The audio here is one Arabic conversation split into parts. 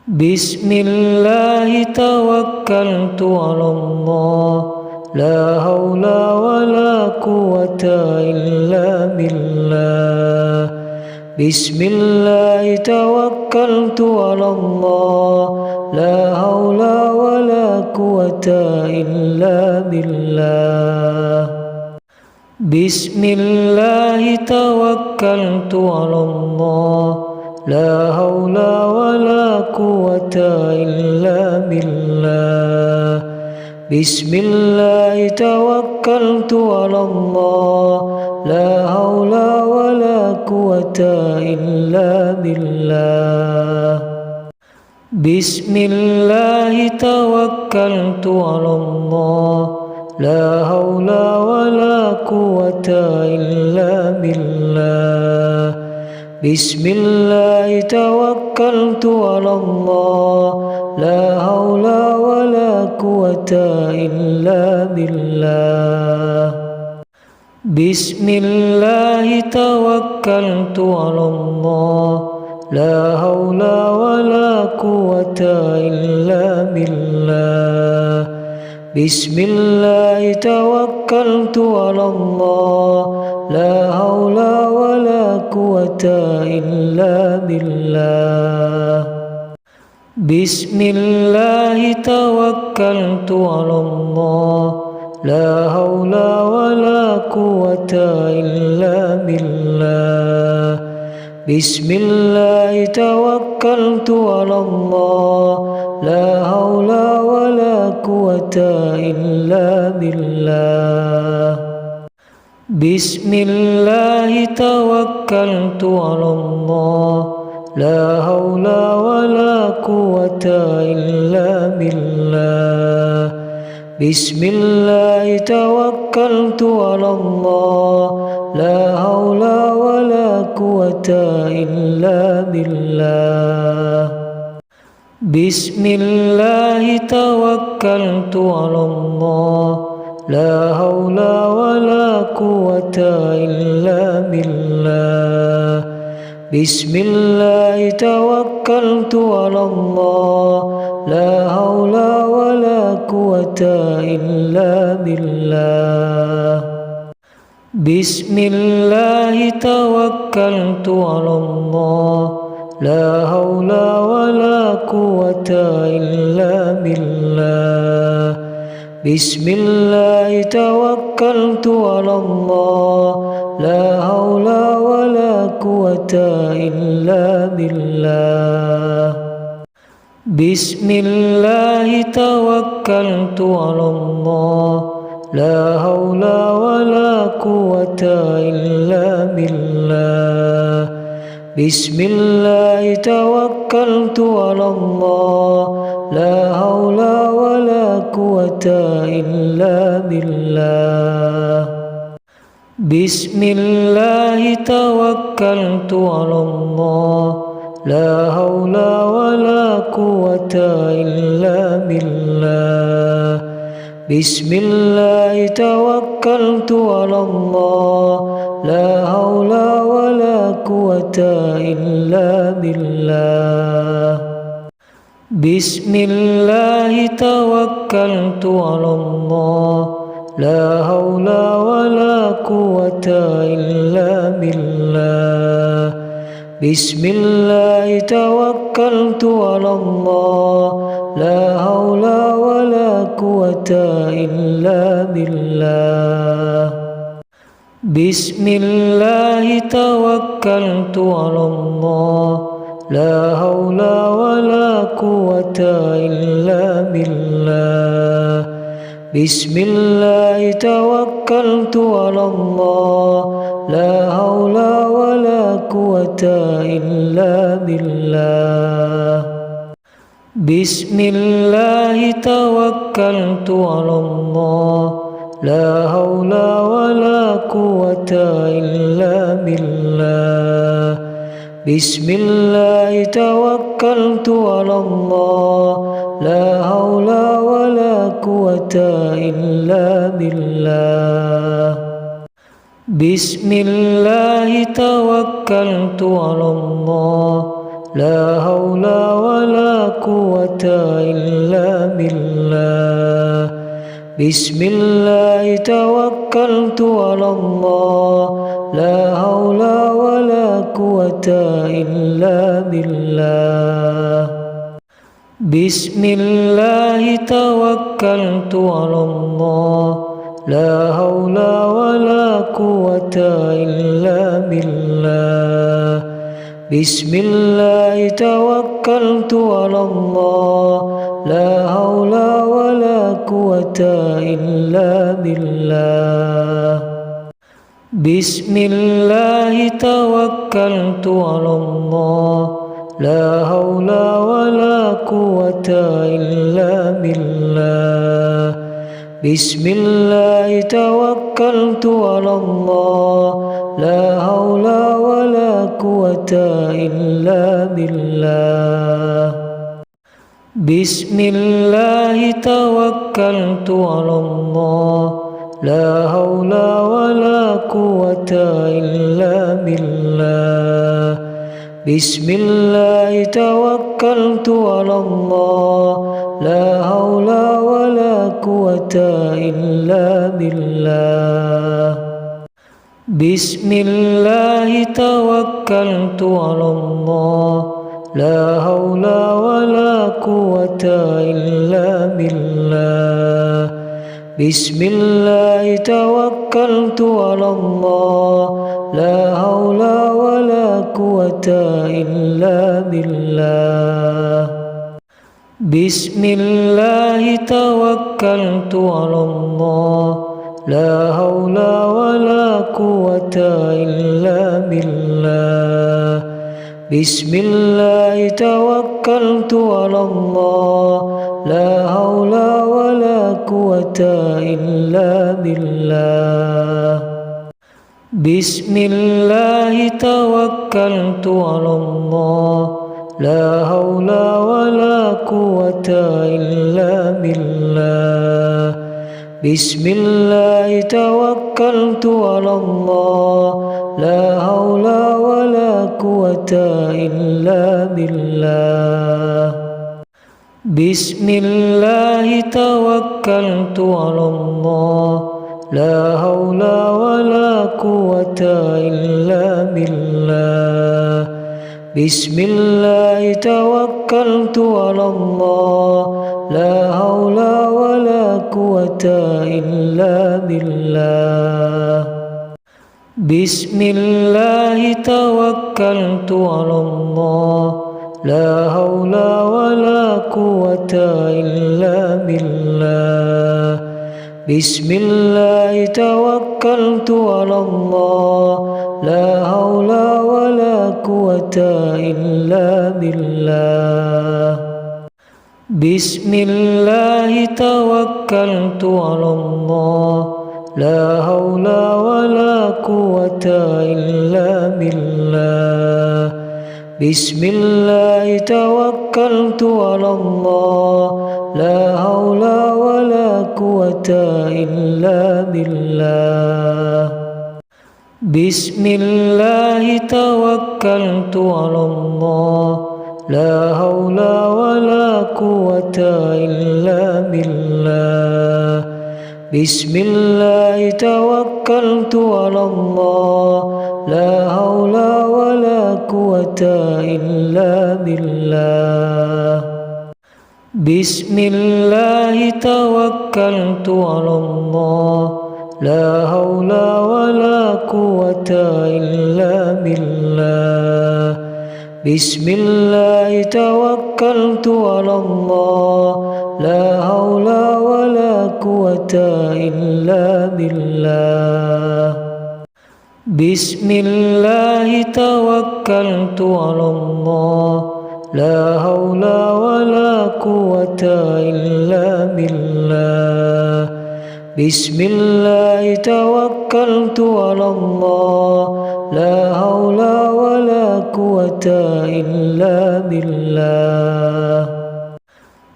بسم الله توكلت على الله لا حول ولا قوة إلا بالله. بسم الله توكلت على الله لا حول ولا قوة إلا بالله. بسم الله توكلت على الله لا حول ولا قوة إلا بالله. بسم الله توكلت على الله لا حول ولا قوة إلا بالله. بسم الله توكلت على الله لا حول ولا قوة إلا بالله. بسم الله توكلت على الله لا حول ولا قوة إلا بالله. بسم الله توكلت على الله لا حول ولا قوة إلا بالله. بسم الله توكلت على الله لا حول ولا قوة إلا بالله. بسم الله توكلت على الله لا حول ولا قوة إلا بالله. بسم الله توكلت على الله لا حول ولا قوة إلا بالله. بسم الله توكلت على الله لا حول ولا قوة إلا بالله. بسم الله توكلت على الله لا حول ولا قوة إلا بالله. بسم الله توكلت على الله لا حول ولا قوة إلا بالله. بسم الله توكلت على الله لا حول ولا قوة إلا بالله. بسم الله توكلت على الله لا حول ولا قوة إلا بالله. بسم الله توكلت على الله لا حول ولا قوة إلا بالله. بسم الله توكلت على الله لا حول ولا قوة إلا بالله. بسم الله توكلت على الله لا حول ولا قوة إلا بالله. بسم الله توكلت على الله لا حول ولا قوة إلا بالله. بسم الله توكلت على الله لا حول ولا قوة إلا بالله. بسم الله توكلت على الله لا حول ولا قوة إلا بالله. بسم الله توكلت على الله لا حول ولا قوة إلا بالله. بسم الله توكلت على الله لا حول ولا قوة إلا بالله. بسم الله توكلت على الله لا حول ولا قوة إلا بالله. بسم الله توكلت على الله لا حول ولا قوة إلا بالله. بسم الله توكلت على الله لا حول ولا قوة إلا بالله. بسم الله توكلت على الله لا حول ولا قوة إلا بالله بسم الله توكلت على الله لا حول ولا قوة إلا بالله بسم الله توكلت على الله لا حول ولا قوة إلا بالله بسم الله توكلت على الله لا حول ولا قوة إلا بالله بسم الله توكلت على الله لا حول ولا قوة إلا بالله بسم الله توكلت على الله لا حول ولا قوة إلا بالله بسم الله توكلت على الله لا حول ولا قوة إلا بالله بسم الله توكلت على الله لا حول ولا قوة إلا بالله بسم الله توكلت على الله لا حول ولا قوة إلا بالله بسم الله توكلت على الله لا حول ولا قوة إلا بالله بسم الله توكلت على الله لا حول ولا قوة إلا بالله بسم الله توكلت على الله لا حول ولا قوة إلا بالله بسم الله توكلت على الله لا حول ولا قوة إلا بالله بسم الله توكلت على الله لا حول ولا قوة إلا بالله بسم الله توكلت على الله لا حول ولا قوة إلا بالله بسم الله توكلت على الله لا حول ولا قوة إلا بالله بسم الله توكلت على الله لا حول ولا قوة إلا بالله بسم الله توكلت على الله لا حول ولا قوة إلا بالله بسم الله توكلت على الله لا حول ولا قوة إلا بالله بسم الله توكلت على الله لا حول ولا قوة إلا بالله بسم الله توكلت على الله لا حول ولا قوة إلا بالله بسم الله توكلت على الله لا حول ولا قوة إلا بالله بسم الله توكلت على الله لا حول ولا قوة إلا بالله بسم الله توكلت على الله لا حول ولا قوة إلا بالله بسم الله توكلت على الله لا حول ولا قوة إلا بالله بسم الله توكلت على الله لا حول ولا قوة إلا بالله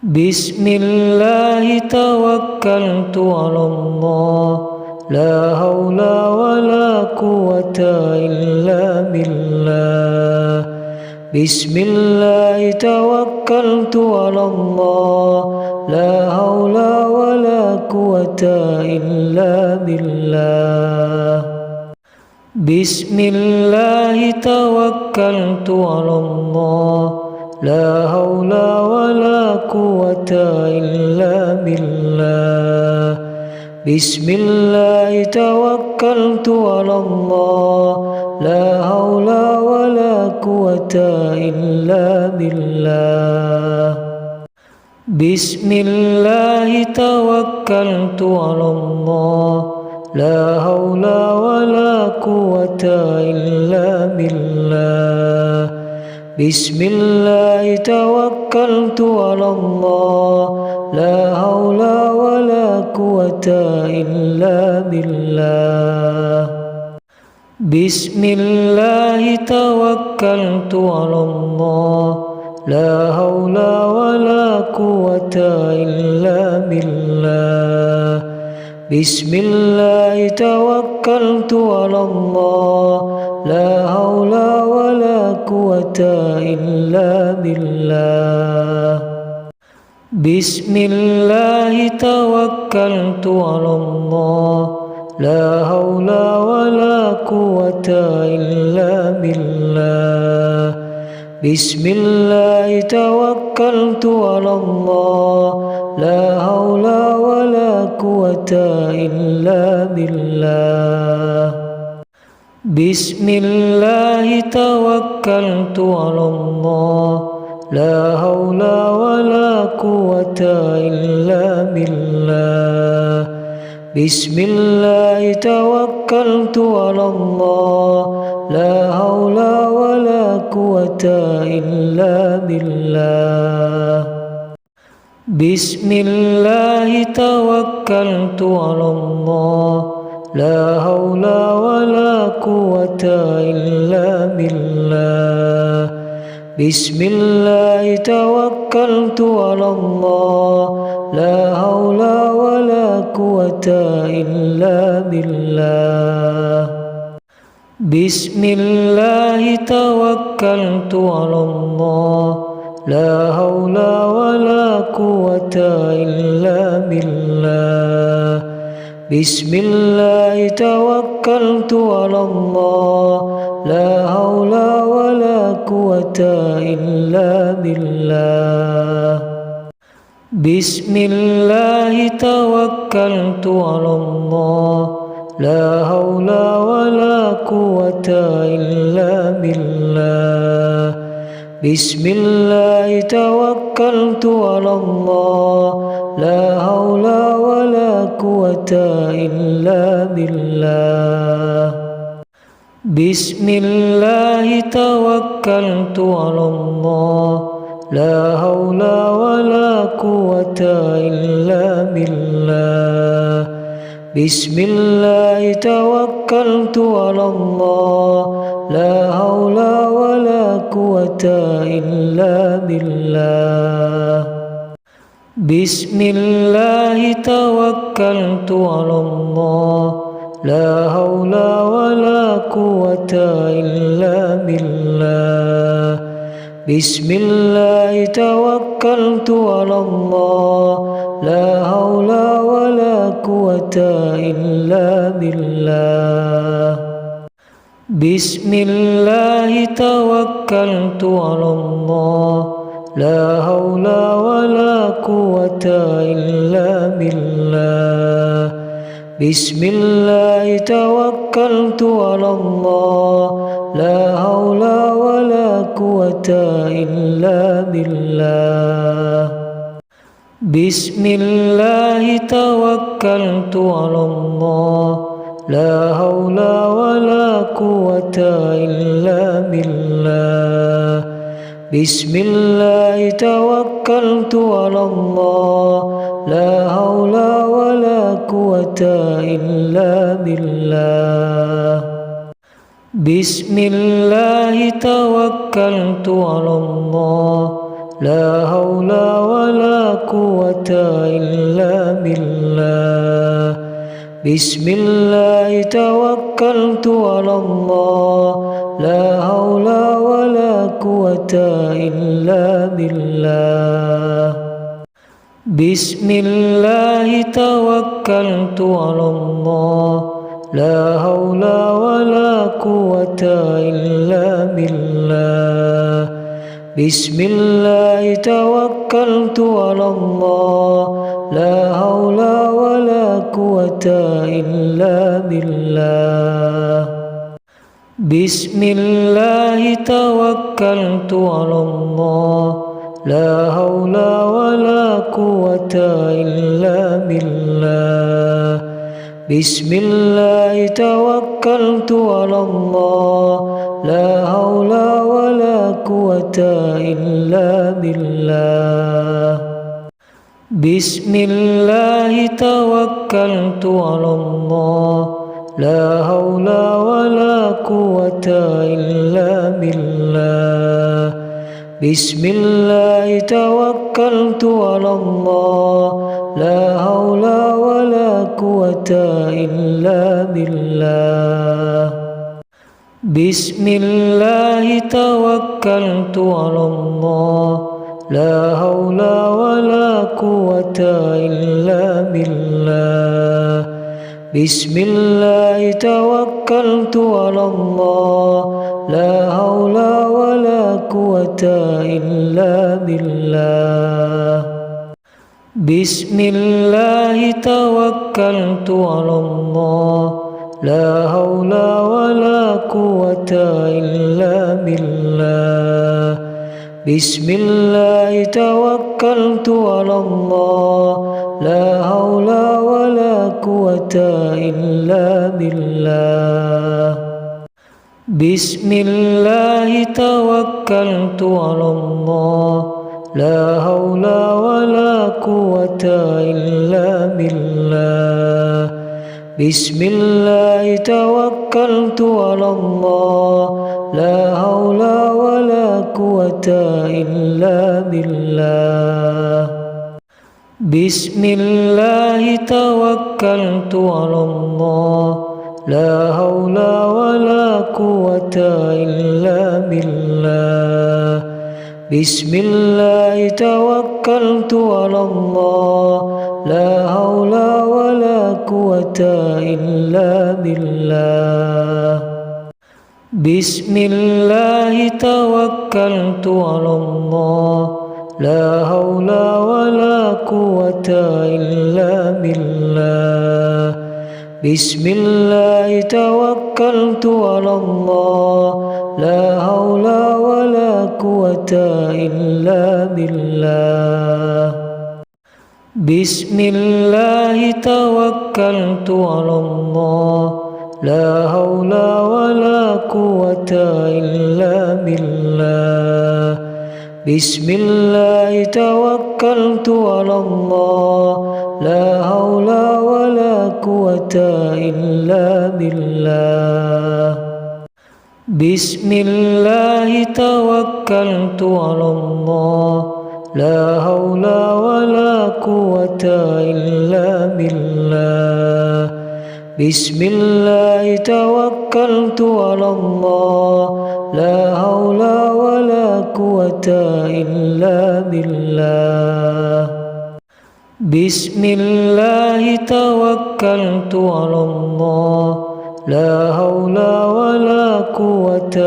بسم الله توكلت على الله لا حول ولا قوة إلا بالله بسم الله توكلت على الله لا حول ولا قوة إلا بالله بسم الله توكلت على الله لا حول ولا قوة إلا بالله بسم الله توكلت على الله لا حول ولا قوة إلا بالله بسم الله توكلت على الله لا حول ولا قوة إلا بالله بسم الله توكلت على الله لا حول ولا قوة إلا بالله بسم الله توكلت على الله لا حول ولا قوة إلا بالله بسم الله توكلت على الله لا حول ولا قوة إلا بالله بسم الله توكلت على الله لا حول ولا قوة إلا بالله بسم الله توكلت على الله لا حول ولا قوة إلا بالله بسم الله توكلت على الله لا حول ولا قوة إلا بالله بسم الله توكلت على الله لا حول ولا قوة إلا بالله بسم الله توكلت على الله لا حول ولا قوة إلا بالله بسم الله توكلت على الله لا حول ولا قوة إلا بالله بسم الله توكلت على الله لا حول ولا قوة إلا بالله بسم الله توكلت على الله لا حول ولا قوة إلا بالله بسم الله توكلت على الله لا حول ولا قوة إلا بالله بسم الله توكلت على الله لا حول ولا قوة إلا بالله بسم الله توكلت على الله لا حول ولا قوة إلا بالله بسم الله توكلت على الله لا حول ولا قوة إلا بالله بسم الله توكلت على الله لا حول ولا قوة إلا بالله بسم الله توكلت على الله لا حول ولا قوة إلا بالله بسم الله توكلت على الله لا حول ولا قوة إلا بالله بسم الله توكلت على الله لا حول ولا قوة إلا بالله بسم الله توكلت على الله لا حول ولا قوة إلا بالله بسم الله توكلت على الله لا حول ولا قوة إلا بالله بسم الله توكلت على الله لا حول ولا قوة إلا بالله بسم الله توكلت على الله لا حول ولا قوة إلا بالله. بسم الله توكلت على الله لا حول ولا قوة إلا بالله. بسم الله توكلت على الله لا حول ولا قوة إلا بالله. بسم الله توكلت على الله لا حول ولا قوة إلا بالله. بسم الله توكلت على الله لا حول ولا قوة إلا بالله. بسم الله توكلت على الله لا حول ولا قوة إلا بالله. بسم الله توكلت على الله لا حول ولا قوة إلا بالله. بسم الله توكلت على الله لا حول ولا قوة إلا بالله. بسم الله توكلت على الله لا حول ولا قوة إلا بالله. بسم الله توكلت على الله لا حول ولا قوة إلا بالله. بسم الله توكلت على الله لا حول ولا قوة إلا بالله. بسم الله توكلت على الله لا حول ولا قوة إلا بالله. بسم الله توكلت على الله لا حول ولا قوة إلا بالله. بسم الله توكلت على الله لا حول ولا قوة إلا بالله. بسم الله توكلت على الله لا حول ولا قوة إلا بالله. بسم الله توكلت على الله لا حول ولا قوة إلا بالله. بسم الله توكلت على الله لا حول ولا قوة إلا بالله. بسم الله توكلت على الله لا حول ولا قوة إلا بالله. بسم الله توكلت على الله لا حول ولا قوة إلا بالله. بسم الله توكلت على الله لا حول ولا قوة إلا بالله. بسم الله توكلت على الله لا حول ولا قوة إلا بالله. بسم الله توكلت على الله لا حول ولا قوة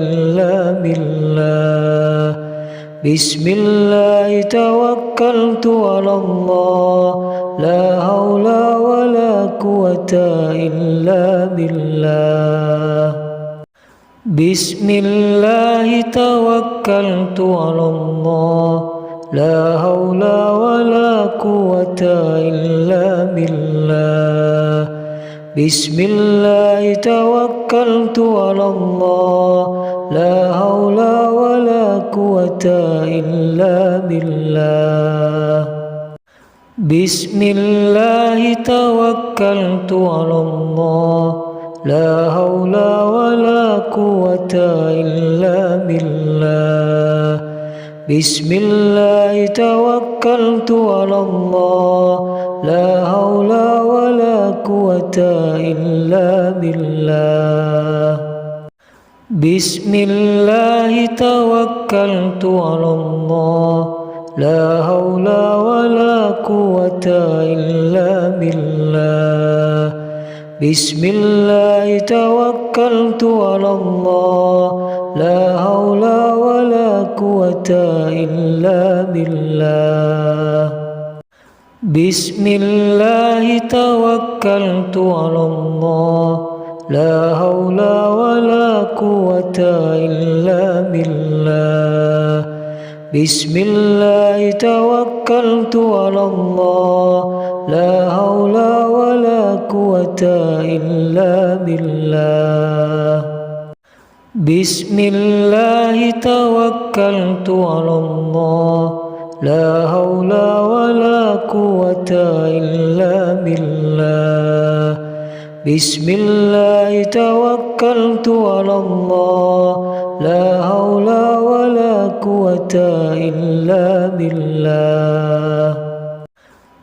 إلا بالله. بسم الله توكلت على الله لا حول ولا قوة إلا بالله. بسم الله توكلت على الله لا حول ولا قوة إلا بالله. بسم الله توكلت على الله لا حول ولا قوة إلا بالله. بسم الله توكلت على الله لا حول ولا قوة إلا بالله. بسم الله توكلت على الله لا حول ولا قوة إلا بالله. بسم الله توكلت على الله لا حول ولا قوة إلا بالله بسم الله توكلت على الله لا حول ولا قوة إلا بالله بسم الله توكلت على الله لا حول ولا قوة إلا بالله بسم الله توكلت على الله لا حول ولا قوة إلا بالله بسم الله توكلت على الله لا حول ولا قوة إلا بالله بسم الله توكلت على الله لا حول ولا قوة إلا بالله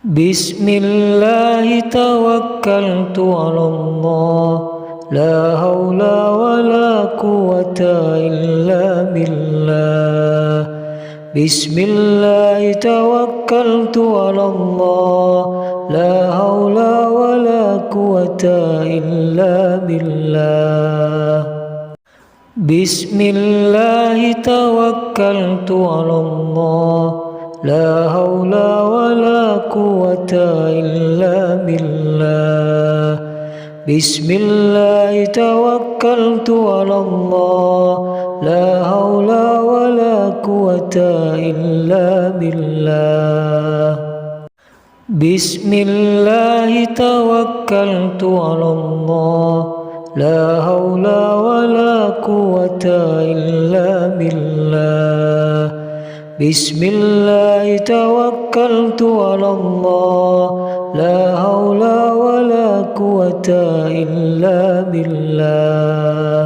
بسم الله توكلت على الله لا حول ولا قوة إلا بالله بسم الله توكلت على الله لا حول ولا قوة إلا بالله بسم الله توكلت على الله لا حول ولا قوة إلا بالله بسم الله توكلت على الله لا حول ولا قوة إلا بالله بسم الله توكلت على الله لا حول ولا قوة إلا بالله بسم الله توكلت على الله لا حول ولا قوة إلا بالله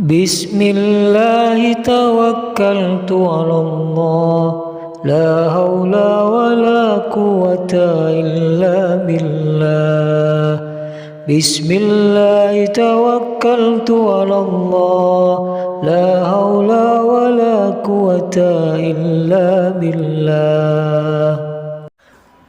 بسم الله توكلت على الله لا حول ولا قوة إلا بالله بسم الله توكلت على الله لا حول ولا قوة إلا بالله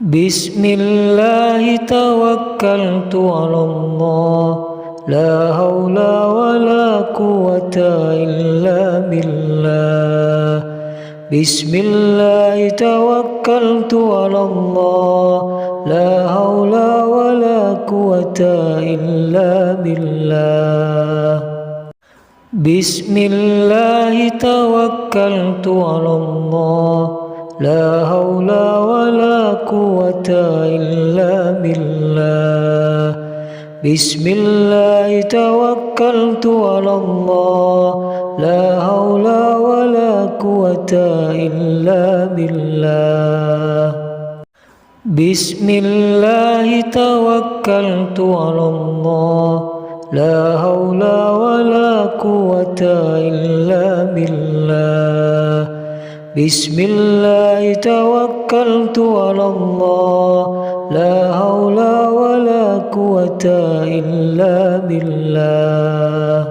بسم الله توكلت على الله لا حول ولا قوة إلا بالله بسم الله توكلت على الله لا حول ولا قوة إلا بالله بسم الله توكلت على الله لا حول ولا قوة إلا بالله بسم الله توكلت على الله لا حول ولا قوة إلا بالله بسم الله توكلت على الله لا حول ولا قوة إلا بالله بسم الله توكلت على الله لا حول ولا قوة إلا بالله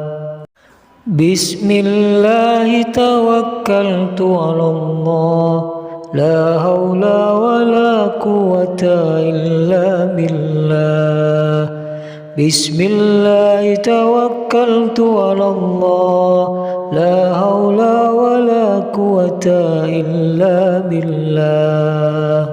بسم الله توكلت على الله لا حول ولا قوة إلا بالله بسم الله توكلت على الله لا حول ولا قوة إلا بالله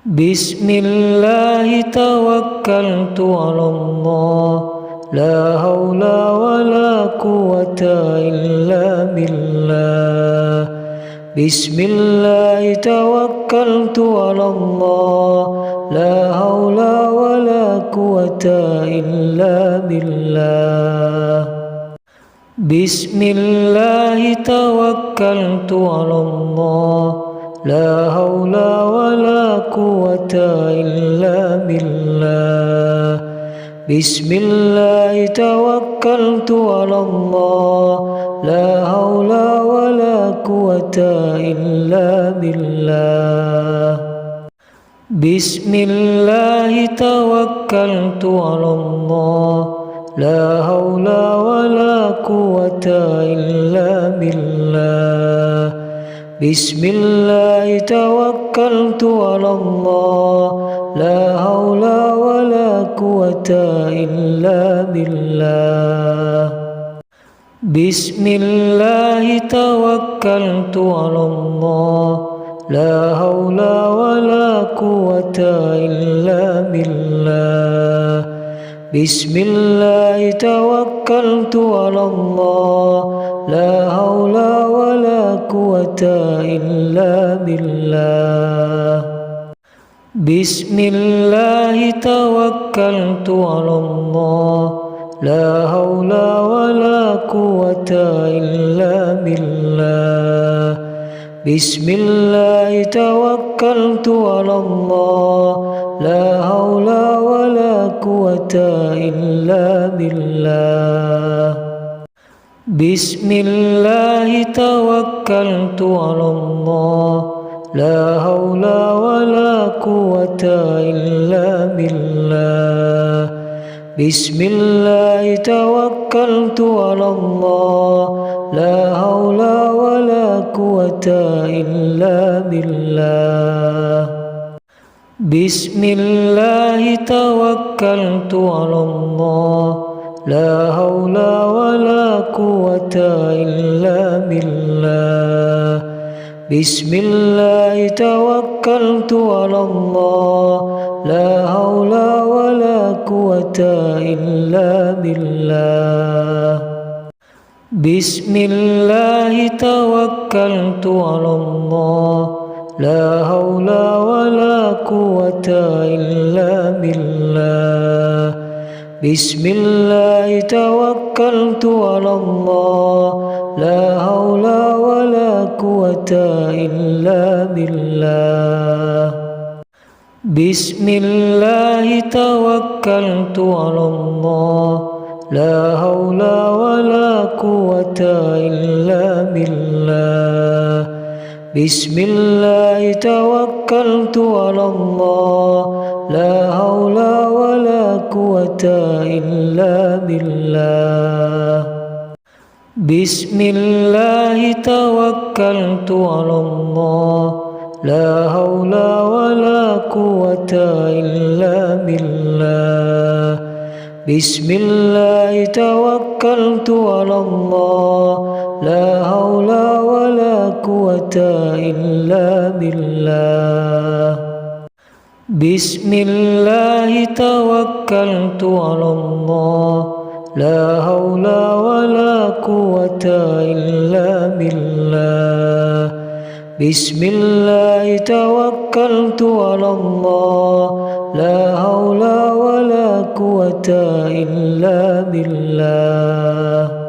بسم الله توكلت على الله لا حول ولا قوة إلا بالله بسم الله توكلت على الله لا حول ولا قوة إلا بالله بسم الله توكلت على الله لا حول ولا قوة إلا بالله بسم الله توكلت على الله لا حول ولا قوة إلا بالله بسم الله توكلت على الله لا حول ولا قوة إلا بالله بسم الله توكلت على الله لا حول ولا قوة إلا بالله بسم الله توكلت على الله لا حول ولا قوة إلا بالله بسم الله توكلت على الله لا حول ولا قوة إلا بالله بسم الله توكلت على الله لا حول ولا قوة إلا بالله بسم الله توكلت على الله لا حول ولا قوة إلا بالله بسم الله توكلت على الله لا حول ولا قوة إلا بالله بسم الله توكلت على الله لا حول ولا قوة إلا بالله بسم الله توكلت على الله لا حول ولا قوة إلا بالله بسم الله توكلت على الله لا حول ولا قوة إلا بالله بسم الله توكلت على الله لا حول ولا قوة إلا بالله بسم الله توكلت على الله لا حول ولا قوة إلا بالله بسم الله توكلت على الله لا حول ولا قوة إلا بالله بسم الله توكلت على الله لا حول ولا قوة إلا بالله بسم الله توكلت على الله لا حول ولا قوة إلا بالله بسم الله توكلت على الله لا حول ولا قوة إلا بالله بسم الله توكلت على الله لا حول ولا قوة إلا بالله بسم الله توكلت على الله لا حول ولا قوة إلا بالله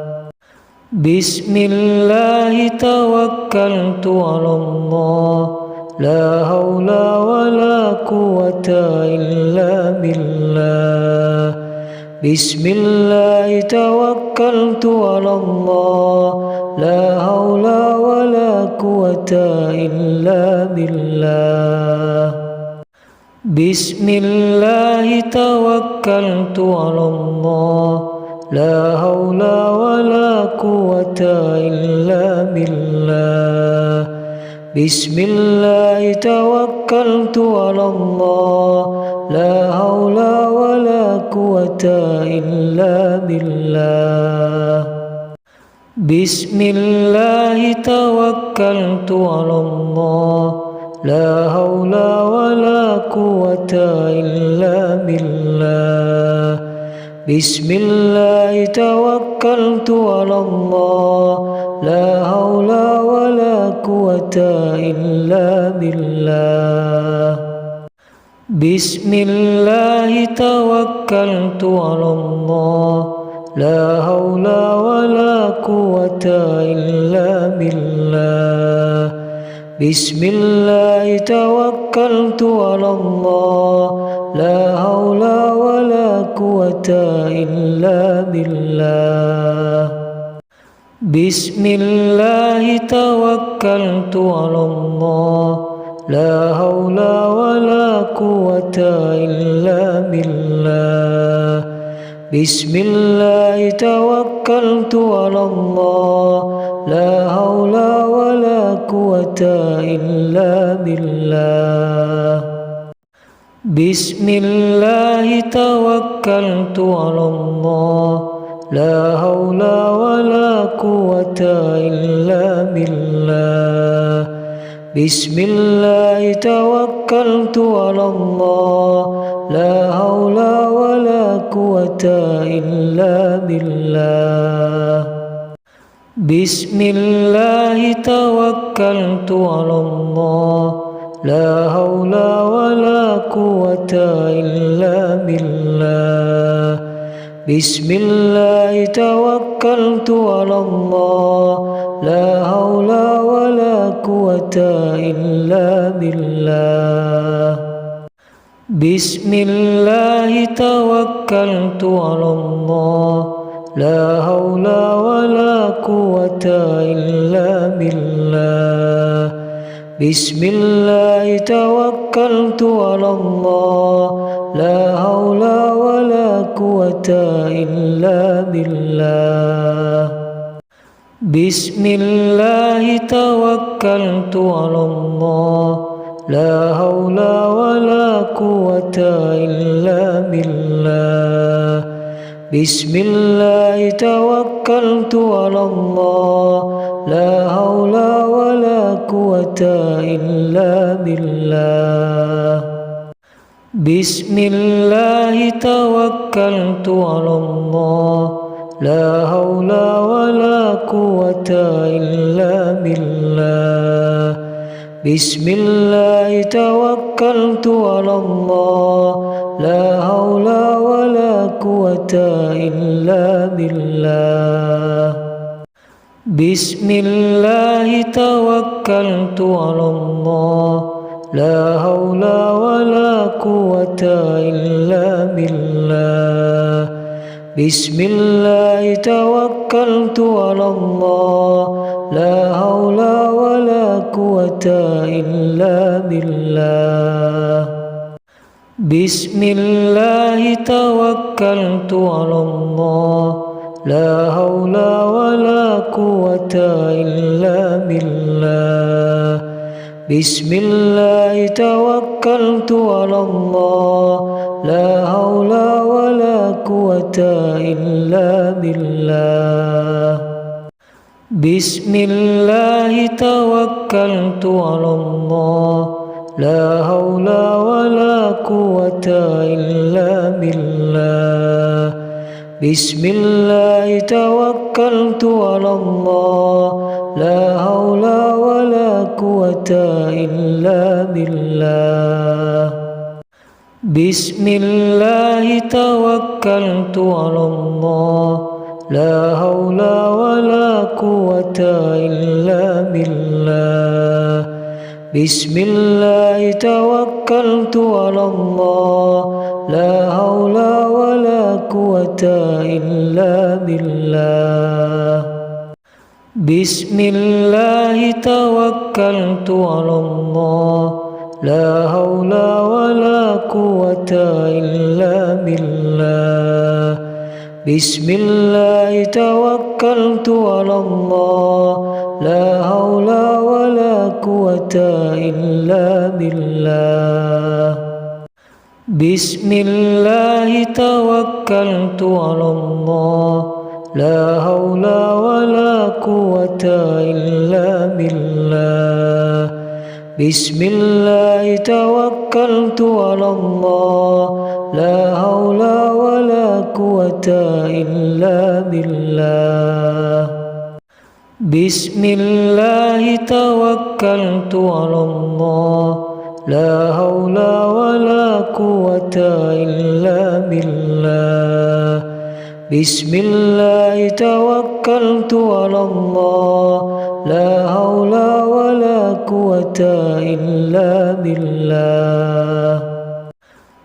بسم الله توكلت على الله لا حول ولا قوة إلا بالله بسم الله توكلت على الله لا حول ولا قوة إلا بالله بسم الله توكلت على الله لا حول ولا قوة إلا بالله بسم الله توكلت على الله لا حول ولا قوة إلا بالله بسم الله توكلت على الله لا حول ولا قوة إلا بالله بسم الله توكلت على الله لا حول ولا قوة إلا بالله بسم الله توكلت على الله لا حول ولا قوة إلا بالله بسم الله توكلت على الله لا حول ولا قوة إلا بالله بسم الله توكلت على الله لا حول ولا قوة إلا بالله بسم الله توكلت على الله لا حول ولا قوة إلا بالله بسم الله توكلت على الله لا حول ولا قوة إلا بالله بسم الله توكلت على الله لا حول ولا قوة إلا بالله بسم الله توكلت على الله لا حول ولا قوة إلا بالله بسم الله توكلت على الله لا حول ولا قوة إلا بالله بسم الله توكلت على الله لا حول ولا قوة إلا بالله بسم الله توكلت على الله لا حول ولا قوة إلا بالله بسم الله توكلت على الله لا حول ولا قوة إلا بالله بسم الله توكلت على الله لا حول ولا قوة إلا بالله بسم الله توكلت على الله لا حول ولا قوة إلا بالله بسم الله توكلت على الله لا حول ولا قوة إلا بالله بسم الله توكلت على الله لا حول ولا قوة إلا بالله بسم الله توكلت على الله لا حول ولا قوة إلا بالله بسم الله توكلت على الله لا حول ولا قوة إلا بالله بسم الله توكلت على الله لا حول ولا قوة إلا بالله بسم الله توكلت على الله لا حول ولا قوة إلا بالله بسم الله توكلت على الله لا حول ولا قوة إلا بالله بسم الله توكلت على الله لا حول ولا قوة إلا بالله بسم الله توكلت على الله لا حول ولا قوة إلا بالله بسم الله توكلت على الله لا حول ولا قوة إلا بالله بسم الله توكلت على الله لا حول ولا قوة إلا بالله بسم الله توكلت على الله لا حول ولا قوة إلا بالله بسم الله توكلت على الله لا حول ولا قوة إلا بالله بسم الله توكلت على الله لا حول ولا قوة إلا بالله بسم الله توكلت على الله لا حول ولا قوة إلا بالله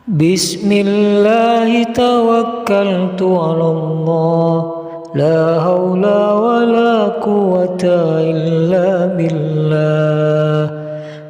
بسم الله توكلت على الله لا حول ولا قوة إلا بالله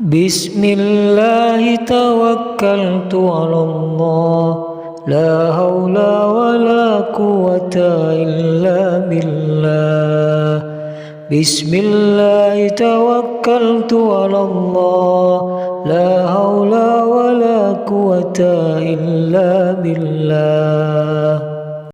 بسم الله توكلت على الله لا حول ولا قوة إلا بالله بسم الله توكلت على الله لا حول ولا قوة إلا بالله